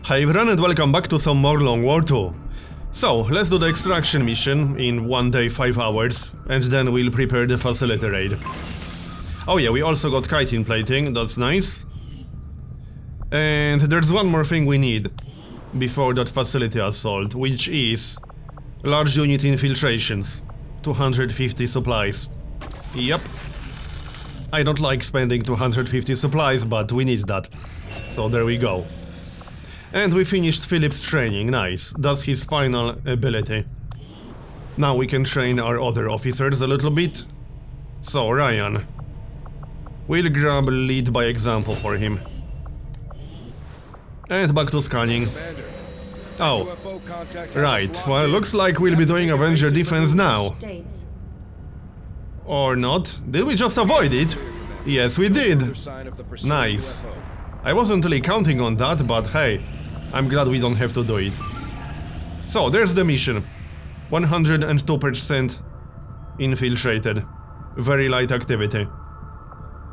Hi everyone and welcome back to some more Long War 2. So, let's do the extraction mission in 1 day 5 hours, and then we'll prepare the facility raid. Oh yeah, we also got chitin plating, that's nice. And there's one more thing we need before that facility assault, which is large unit infiltrations. 250 supplies. Yep. I don't like spending 250 supplies, but we need that. So there we go. And we finished Philip's training, nice. That's his final ability. Now we can train our other officers a little bit. So, Ryan. We'll grab lead by example for him. And back to scanning. Oh, right. Well, looks like we'll be doing Avenger defense now. Or not. Did we just avoid it? Yes, we did. Nice. I wasn't really counting on that, but hey, I'm glad we don't have to do it. So, there's the mission. 102% infiltrated. Very light activity.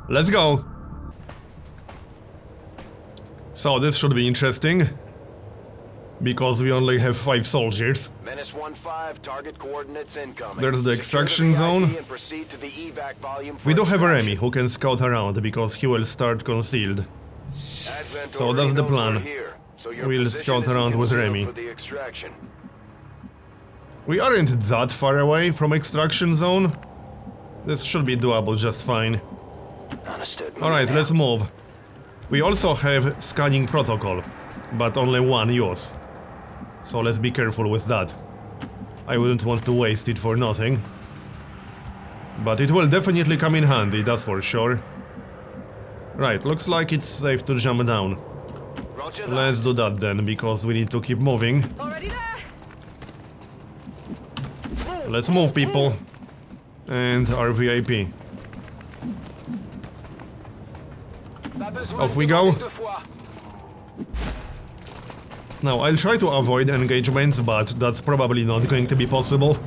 Let's go! So, this should be interesting. Because we only have 5 soldiers. Menace 1-5, target coordinates incoming. There's the extraction zone. We do have a Remy who can scout around because he will start concealed. So that's the plan. We'll scout around with Remy. We aren't that far away from extraction zone. This should be doable just fine. Alright, let's move. We also have scanning protocol, but only one use. So let's be careful with that. I wouldn't want to waste it for nothing. But it will definitely come in handy, that's for sure. Right, looks like it's safe to jump down. Let's do that then, because we need to keep moving. Let's move, people. And our VIP. Off we go. Now, I'll try to avoid engagements, but that's probably not going to be possible.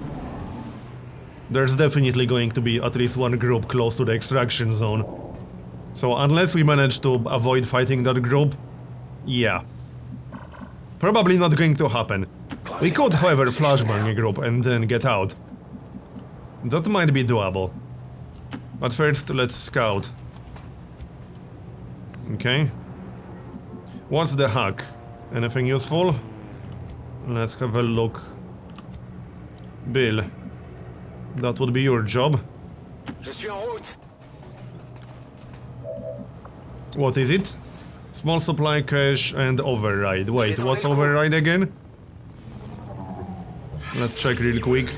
There's definitely going to be at least one group close to the extraction zone. So unless we manage to avoid fighting that group, yeah. Probably not going to happen. We could, however, flashbang a group and then get out. That might be doable. But first, let's scout. Okay. What's the hack? Anything useful? Let's have a look. Bill. That would be your job. What is it? Small supply cache and override. Wait, what's override again? Let's check real quick.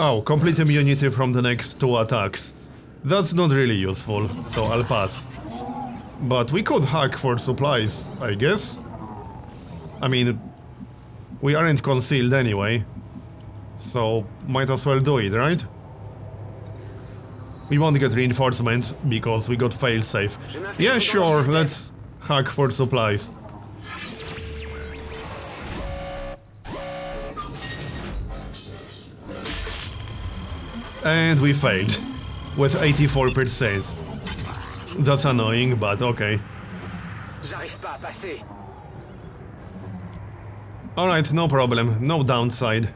Oh, complete immunity from the next 2 attacks. That's not really useful, so I'll pass. But we could hack for supplies, I guess. I mean, we aren't concealed anyway. So, might as well do it, right? We won't get reinforcements, because we got failsafe. Yeah, sure, let's hack for supplies. And we failed. With 84%. That's annoying, but okay. Alright, no problem. No downside.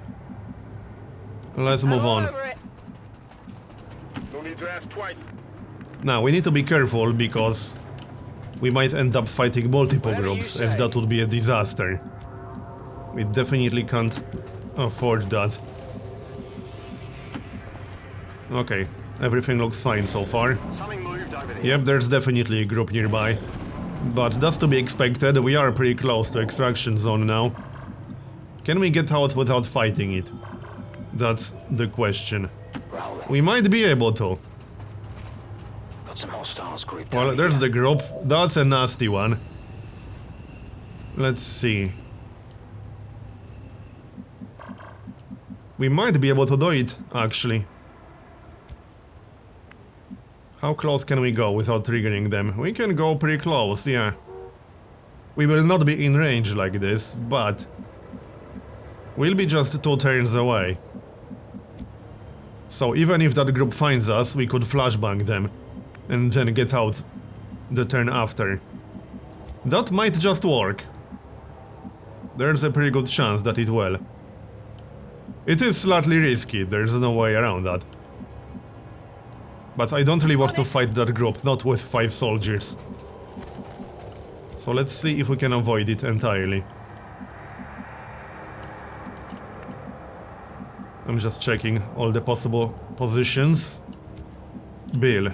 Let's move on. Now, we need to be careful because we might end up fighting multiple groups, and that would be a disaster. We definitely can't afford that. Okay, everything looks fine so far. Yep, there's definitely a group nearby. But that's to be expected, we are pretty close to extraction zone now. Can we get out without fighting it? That's the question. We might be able to. Well, there's the group. That's a nasty one. Let's see. We might be able to do it, actually. How close can we go without triggering them? We can go pretty close, yeah. We will not be in range like this, but we'll be just 2 turns away. So even if that group finds us, we could flashbang them and then get out the turn after. That might just work. There's a pretty good chance that it will. It is slightly risky, there's no way around that. But I don't really want to fight that group, not with 5 soldiers. So let's see if we can avoid it entirely. I'm just checking all the possible positions. Bill.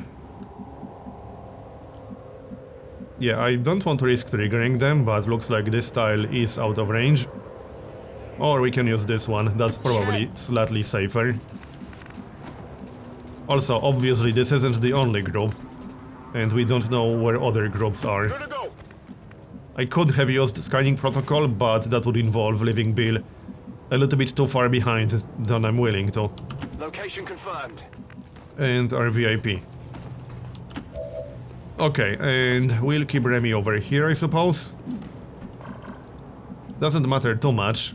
Yeah, I don't want to risk triggering them, but looks like this tile is out of range. Or we can use this one, that's probably slightly safer. Also, obviously this isn't the only group, and we don't know where other groups are. I could have used scanning protocol, but that would involve leaving Bill a little bit too far behind than I'm willing to. Location confirmed. And our VIP. Okay, and we'll keep Remy over here, I suppose. Doesn't matter too much.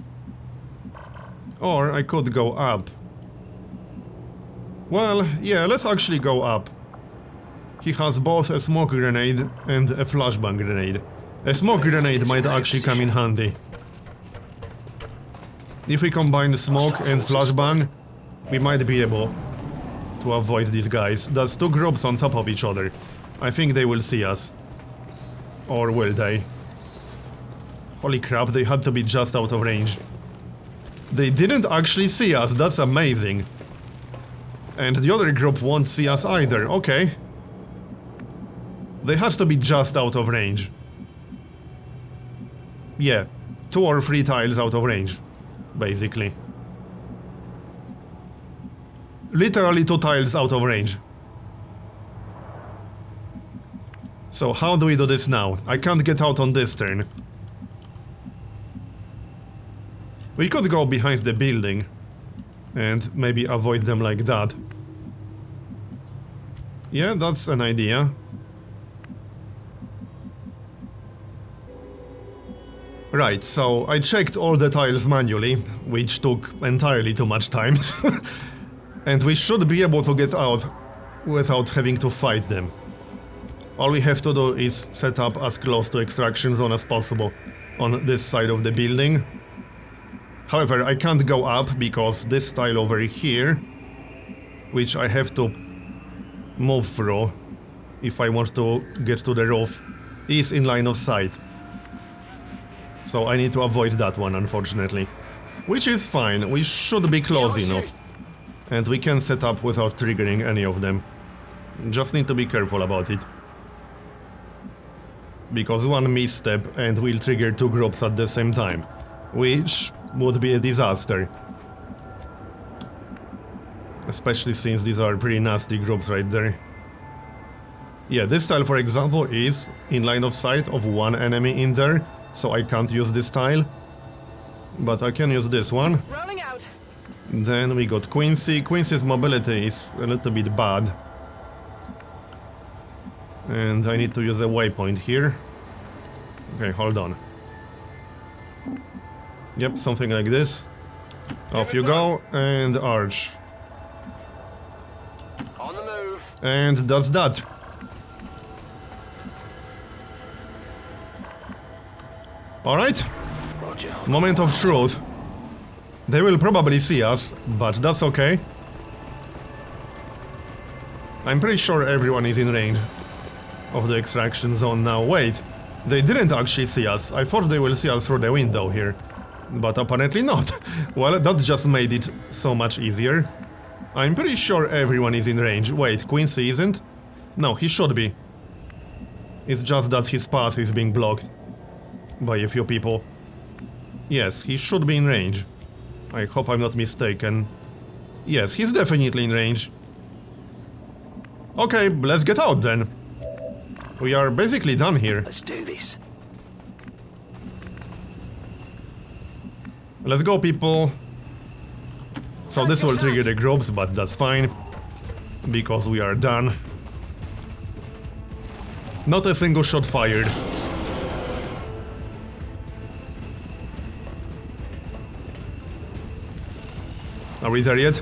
Or I could go up. Well, yeah, let's actually go up. He has both a smoke grenade and a flashbang grenade. A smoke grenade might actually come in handy. If we combine smoke and flashbang, we might be able to avoid these guys. That's 2 groups on top of each other. I think they will see us. Or will they? Holy crap, they had to be just out of range. They didn't actually see us, that's amazing. And the other group won't see us either, okay. They had to be just out of range. Yeah, 2 or 3 tiles out of range, basically. Literally 2 tiles out of range. So how do we do this now? I can't get out on this turn. We could go behind the building and maybe avoid them like that. Yeah, that's an idea. Right, so I checked all the tiles manually, which took entirely too much time. And we should be able to get out without having to fight them. All we have to do is set up as close to extraction zone as possible on this side of the building. However, I can't go up because this tile over here, which I have to move through if I want to get to the roof, is in line of sight. So I need to avoid that one, unfortunately. Which is fine, we should be close enough. And we can set up without triggering any of them. Just need to be careful about it. Because one misstep and we'll trigger 2 groups at the same time. Which would be a disaster. Especially since these are pretty nasty groups right there. Yeah, this tile, for example, is in line of sight of one enemy in there, so I can't use this tile. But I can use this one. Rolling out. Then we got Quincy. Quincy's mobility is a little bit bad. And I need to use a waypoint here. Okay, hold on. Yep, something like this. Off you go, and arch. On the move. And that's that. Alright, Roger. moment of truth. They will probably see us, but that's okay. I'm pretty sure everyone is in range of the extraction zone now. Wait, they didn't actually see us. I thought they will see us through the window here. But apparently not. Well, that just made it so much easier. I'm pretty sure everyone is in range. Wait, Quincy isn't? No, he should be. It's just that his path is being blocked by a few people. Yes, he should be in range. I hope I'm not mistaken. Yes, he's definitely in range. Okay, let's get out then. We are basically done here. Let's do this. Let's go, people. So this will trigger the groups, but that's fine. Because we are done. Not a single shot fired. Are we there yet?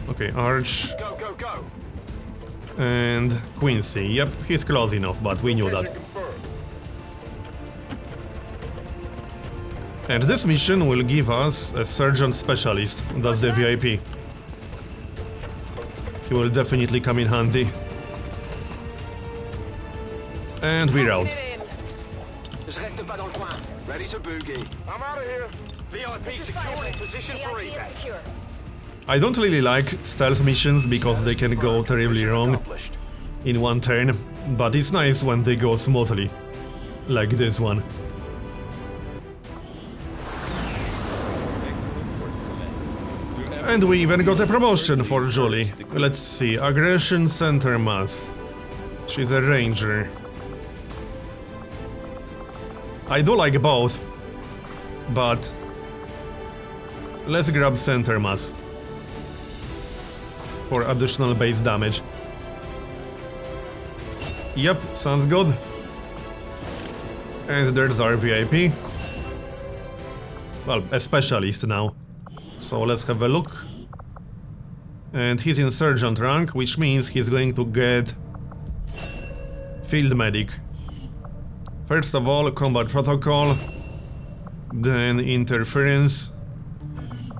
Okay, Arch Go, go, go. and Quincy. Yep, he's close enough, but we knew that. And this mission will give us a Surgeon Specialist. That's the VIP. He will definitely come in handy. And we're out. Je reste pas dans le coin. Ready to boogie. I'm out of here. VIP secure in position for evac. I don't really like stealth missions because they can go terribly wrong in one turn, but it's nice when they go smoothly, like this one. And we even got a promotion for Julie. Let's see, Aggression Center Mass. She's a ranger. I do like both, but let's grab Center Mass for additional base damage. Yep, sounds good. And there's our VIP. Well, a specialist now. So let's have a look. And he's in Sergeant rank, which means he's going to get Field Medic. First of all, Combat Protocol, then Interference.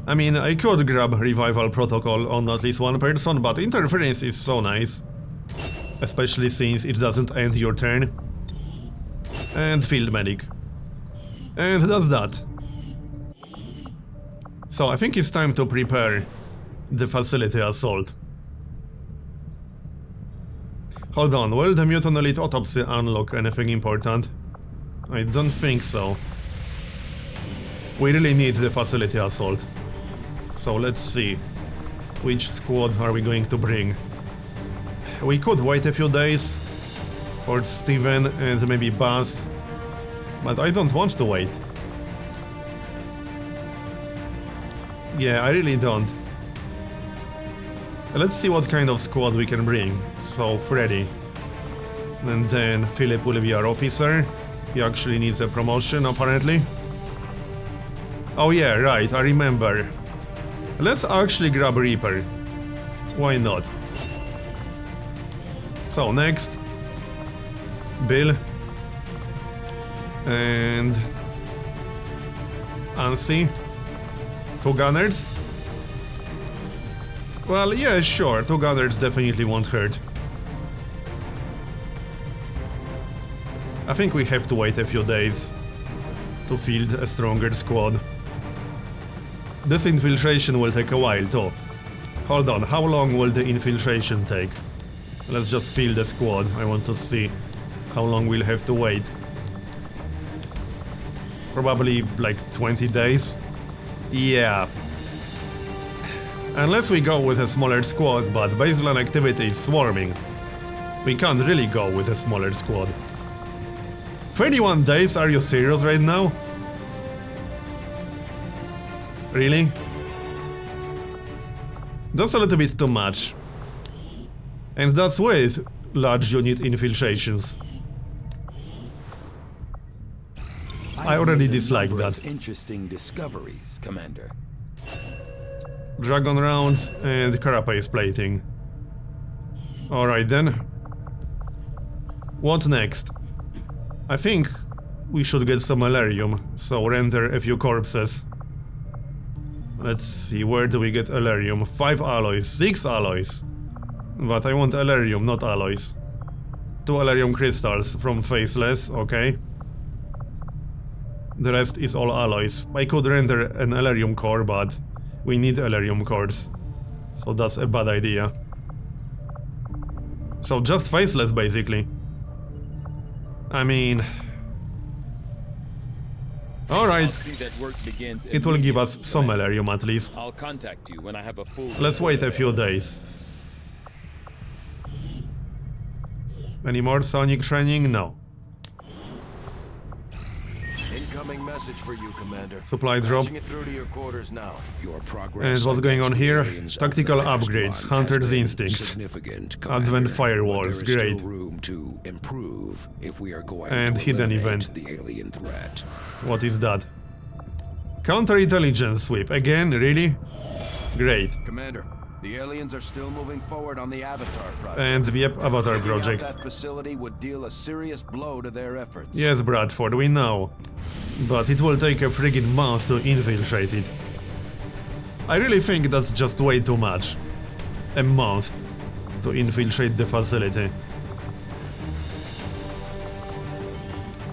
I mean, I could grab Revival Protocol on at least one person, but Interference is so nice. Especially since it doesn't end your turn. And Field Medic. And that's that. So I think it's time to prepare the Facility Assault. Hold on, will the Mutant Elite Autopsy unlock anything important? I don't think so. We really need the Facility Assault. So let's see. Which squad are we going to bring? We could wait a few days for Steven and maybe Buzz, but I don't want to wait. Yeah, I really don't. Let's see what kind of squad we can bring. So, Freddy. And then Philip will be our officer. He actually needs a promotion, apparently. Oh yeah, right, I remember. Let's actually grab Reaper. Why not? So, next. Bill. And Ansi. 2 gunners? Well, yeah, sure, 2 gunners definitely won't hurt. I think we have to wait a few days to field a stronger squad. This infiltration will take a while too. Hold on, how long will the infiltration take? Let's just field the squad, I want to see how long we'll have to wait. Probably like 20 days? Yeah. Unless we go with a smaller squad, but baseline activity is swarming. We can't really go with a smaller squad. 31 days? Are you serious right now? Really? That's a little bit too much. And that's with large unit infiltrations. I already dislike that. Interesting discoveries, Commander. Dragon rounds and carapace plating. Alright then. What next? I think we should get some Elerium, so render a few corpses. Let's see, where do we get Elerium? 5 alloys, 6 alloys. But I want Elerium, not alloys. 2 Elerium crystals from Faceless, okay. The rest is all alloys. I could render an Elerium core, but we need Elerium cores. So that's a bad idea. So just Faceless, basically. I mean... Alright. It will give us some Elerium at least. I'll contact you when I have a full... Let's wait a few days. Any more Sonic training? No. Incoming message for you, Commander. Supply drop. Patching it through to your quarters now. Your progress. And what's going on here? Tactical upgrades, Hunter's Instincts, Significant, Advent Firewalls, but there is great. still room to improve if we are going And to hidden eliminate event. the alien threat. What is that? Counterintelligence sweep. Again? Really? Great. Commander, The aliens are still moving forward on the Avatar project. And yep, Avatar Taking out project. that facility would deal a serious blow to their efforts. Yes, Bradford, we know. But it will take a friggin' month to infiltrate it. I really think that's just way too much. A month to infiltrate the facility.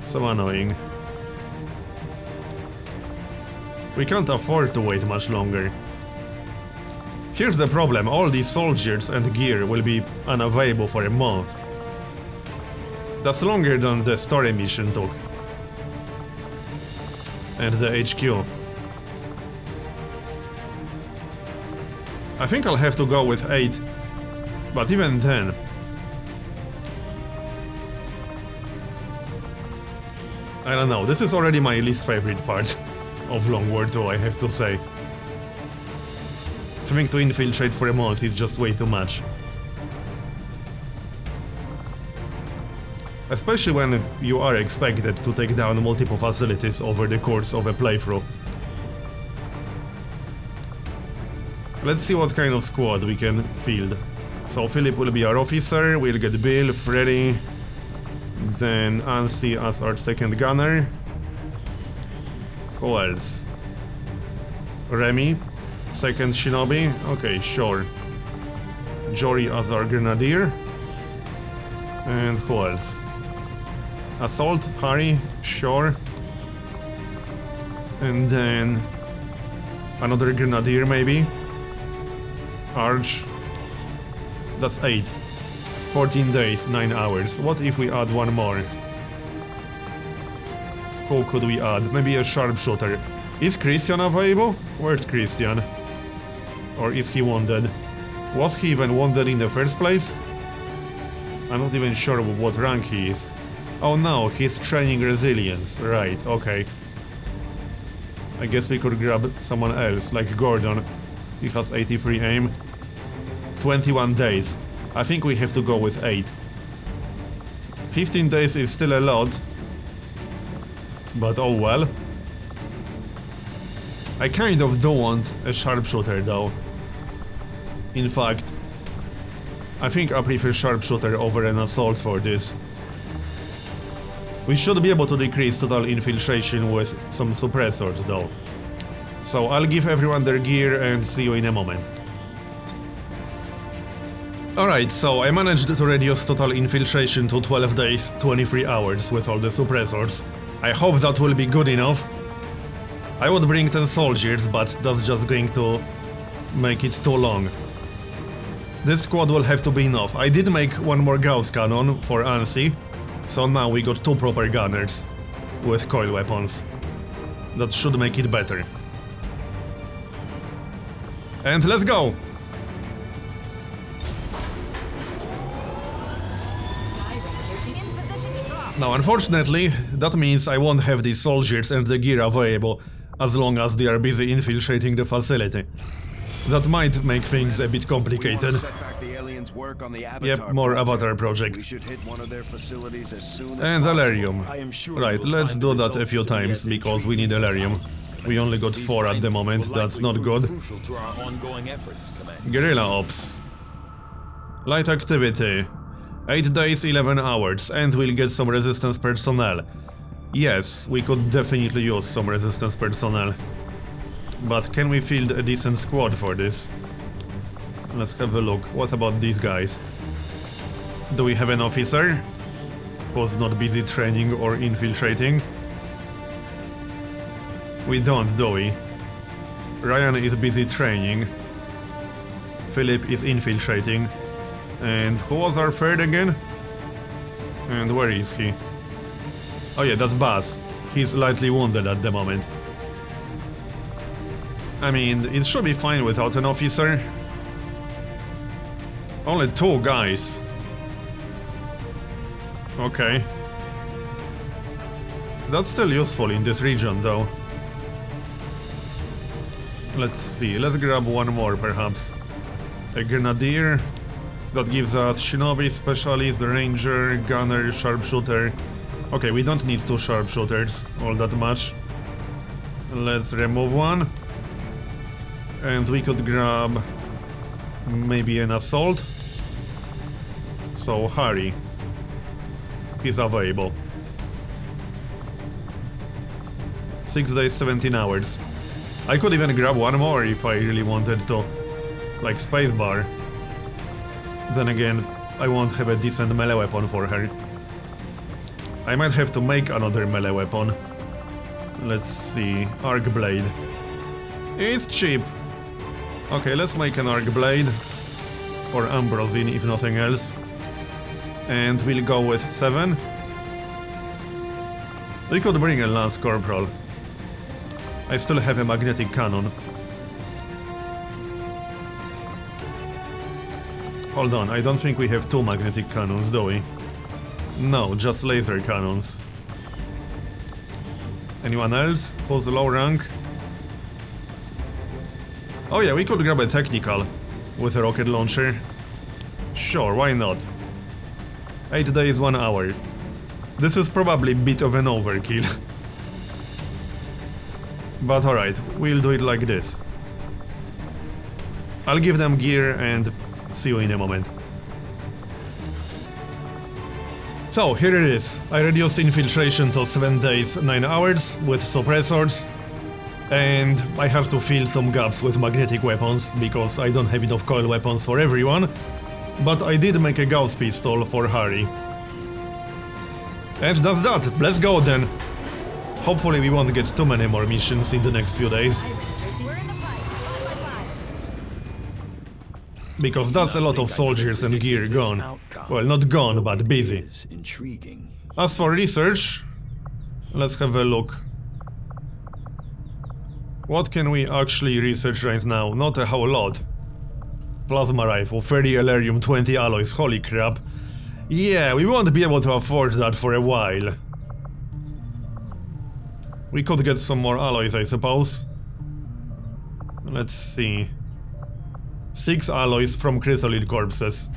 So annoying. We can't afford to wait much longer. Here's the problem, all these soldiers and gear will be unavailable for a month. That's longer than the story mission took. And the HQ. I think I'll have to go with 8. But even then... I don't know, this is already my least favorite part of Long War 2, I have to say. Having to infiltrate for a month is just way too much. Especially when you are expected to take down multiple facilities over the course of a playthrough. Let's see what kind of squad we can field. So Philip will be our officer, we'll get Bill, Freddy, then Ansi as our second gunner. Who else? Remy, second shinobi, okay, sure. Jory as our grenadier. And who else? Assault, Harry, sure. And then another grenadier maybe. Arch. That's 8. 14 days, 9 hours. What if we add one more? Who could we add? Maybe a sharpshooter. Is Christian available? Where's Christian? Or is he wounded? Was he even wounded in the first place? I'm not even sure what rank he is. Oh no, he's training resilience. Right, okay. I guess we could grab someone else, like Gordon. He has 83 aim. 21 days. I think we have to go with 8. 15 days is still a lot. But oh well. I kind of do want a sharpshooter though. In fact, I think I prefer sharpshooter over an assault for this. We should be able to decrease total infiltration with some suppressors though. So I'll give everyone their gear and see you in a moment. Alright, so I managed to reduce total infiltration to 12 days, 23 hours with all the suppressors. I hope that will be good enough. I would bring 10 soldiers, but that's just going to make it too long. This squad will have to be enough. I did make one more Gauss cannon for Ansi, so now we got 2 proper gunners with coil weapons. That should make it better. And let's go! Now, unfortunately, that means I won't have the soldiers and the gear available as long as they are busy infiltrating the facility. That might make things a bit complicated. Yep, more Avatar project. And Elerium. Right, let's do that a few times, because we need Elerium. We only got 4 at the moment, that's not good. Guerrilla Ops. Light activity. 8 days, 11 hours, and we'll get some resistance personnel. Yes, we could definitely use some resistance personnel. But can we field a decent squad for this? Let's have a look. What about these guys? Do we have an officer who's not busy training or infiltrating? We don't, do we? Ryan is busy training. Philip is infiltrating. And who was our third again? And where is he? Oh yeah, that's Buzz. He's lightly wounded at the moment. I mean, it should be fine without an officer. Only 2 guys. Okay. That's still useful in this region, though. Let's see, let's grab one more, perhaps. A Grenadier. That gives us Shinobi, Specialist, Ranger, Gunner, Sharpshooter. Okay, we don't need 2 Sharpshooters all that much. Let's remove one. And we could grab maybe an assault. So Harry is available. 6 days, 17 hours. I could even grab one more if I really wanted to, like spacebar. Then again, I won't have a decent melee weapon for her. I might have to make another melee weapon. Let's see, arc blade. It's cheap. Okay, let's make an arc blade or Marbozir if nothing else. And we'll go with 7. We could bring a Lance Corporal. I still have a magnetic cannon. Hold on, I don't think we have 2 magnetic cannons, do we? No, just laser cannons. Anyone else? Who's low rank? Oh yeah, we could grab a technical with a rocket launcher. Sure, why not? 8 days, 1 hour. This is probably a bit of an overkill. But alright, we'll do it like this. I'll give them gear and see you in a moment. So, here it is. I reduced infiltration to 7 days, 9 hours with suppressors. And I have to fill some gaps with magnetic weapons, because I don't have enough coil weapons for everyone. But I did make a Gauss pistol for Harry. And that's that. Let's go then. Hopefully we won't get too many more missions in the next few days. Because that's a lot of soldiers and gear gone. Well, not gone, but busy. As for research, let's have a look. What can we actually research right now? Not a whole lot. Plasma rifle, 30 Elerium, 20 alloys, holy crap. Yeah, we won't be able to afford that for a while. We could get some more alloys, I suppose. Let's see. 6 alloys from chrysalid corpses.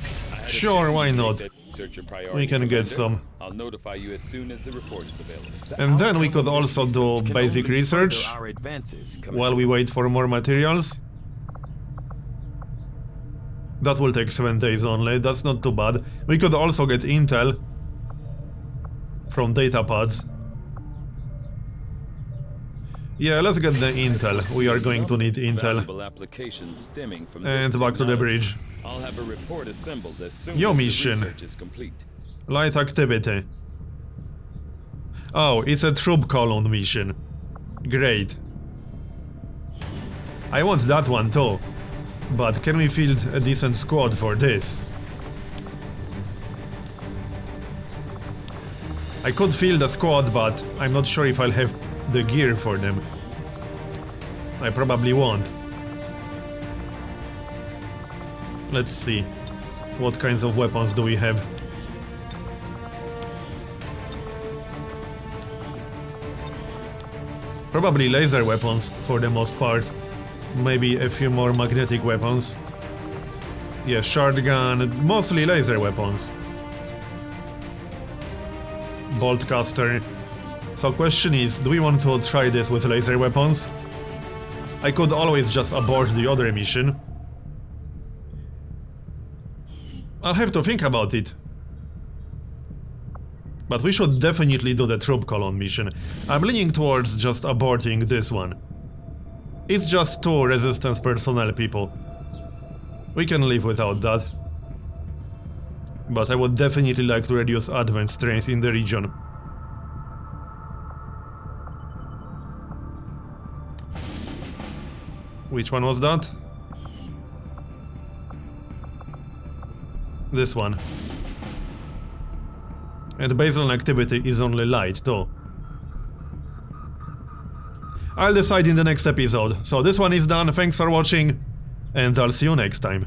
Sure, why not? We can get some. I'll notify you as soon as the report is available. And then we could also do basic research while we wait for more materials. That will take 7 days only, that's not too bad. We could also get intel from data pads. Yeah, let's get the intel. We are going to need intel. And back to the bridge. I'll have a report assembled as soon Your as the mission. research is complete. Light activity. Oh, it's a troop column mission. Great. I want that one too. But can we field a decent squad for this? I could field a squad, but I'm not sure if I'll have the gear for them. I probably won't. Let's see. What kinds of weapons do we have? Probably laser weapons for the most part. Maybe a few more magnetic weapons. Yeah, shotgun, mostly laser weapons. Bolt caster. So question is, do we want to try this with laser weapons? I could always just abort the other mission. I'll have to think about it. But we should definitely do the troop column mission. I'm leaning towards just aborting this one. It's just 2 resistance personnel people. We can live without that. But I would definitely like to reduce advent strength in the region. Which one was that? This one. And baseline activity is only light too. I'll decide in the next episode. So this one is done, thanks for watching, and I'll see you next time.